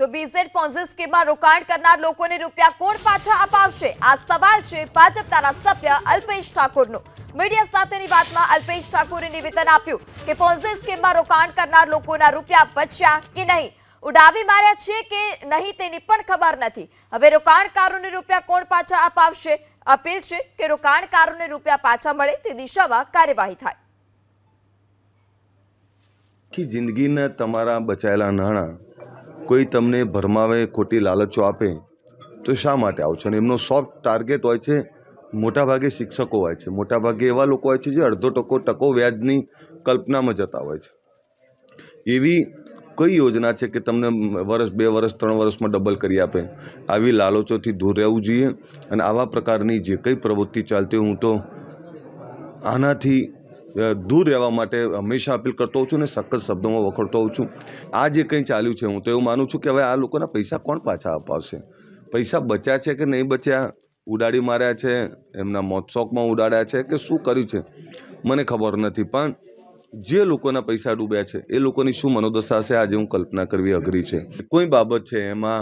તો BZ Ponzi સ્કીમમાં રોકાણ કરનાર લોકોને રૂપિયા કોણ પાછા અપાવશે? આ સવાલ છે ભાજપના સભ્ય અલ્પેશ ઠાકોરનો। મીડિયા સાથેની વાતમાં અલ્પેશ ઠાકોરે નિવેદન આપ્યું કે પોન્ઝી સ્કીમમાં રોકાણ કરનાર લોકોના રૂપિયા બચ્યા કે નહીં, ઉડાવી માર્યા છે કે નહીં તેની પણ ખબર નથી। હવે રોકાણકારોને રૂપિયા કોણ પાછા અપાવશે? અપીલ છે કે રોકાણકારોને રૂપિયા પાછા મળે તે દિશામાં કાર્યવાહી થાય। की जिंदगीना तमारा बचायेला नाणां कोई तमने भरमावे खोटी लालचो आपे तो शा माटे आवो छो? एमनो सॉफ्ट टार्गेट होय छे मोटा भागे शिक्षको होय छे, मोटा भागे एवा लोको होय छे जे अर्धो टको व्याजनी कल्पनामां जता होय छे। एवी कई योजना छे कि तमने वर्ष 2 वर्ष 3 वर्षमां डबल करी आपे? आवी लालचोथी दूर रहेवुं जोईए अने आवा प्रकारनी जे कई प्रवृत्ति चालती हूँ तो आनाथी दूर रहवा माटे हमेशा अपील करतो होउं छुं ने सख्त शब्दों में वखोड़तो होउं छुं। आ जे कंई चाल्युं छे हूँ तो एवुं मानुं छुं कि हवे आ लोकोना पैसा कोण पाछा अपावशे? पैसा बच्या छे कि नहीं बच्या? उडाड़ी मार्या छे, एमना मोत्सोकमां उडाड्या छे कि शुं कर्युं छे मने खबर नथी। पण जे लोकोना पैसा डूब्या छे ए लोकोनी शुं मनोदशा छे आज हूँ कल्पना करवी अघरी छे। कोई बाबत छे एमां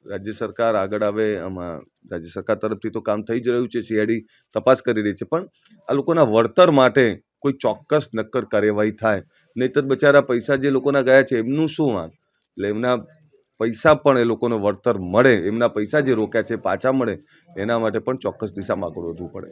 राज्य सरकार आगळ आवे, आमां राज्य सरकार तरफथी तो काम थई ज रह्युं छे, सीआईडी तपास करी रही छे, पण आ लोकोना वळतर माटे कोई चौक्कस नक्कर कार्यवाही थाय, नहीतर बचारा पैसा जे लोकोना गया छे एमनुं शुं वांक? એટલે એમના પૈસા પણ એ લોકોને વળતર મળે, એમના પૈસા જે રોક્યા છે પાછા મળે એના માટે પણ ચોક્કસ દિશામાં આગળ વધવું પડે।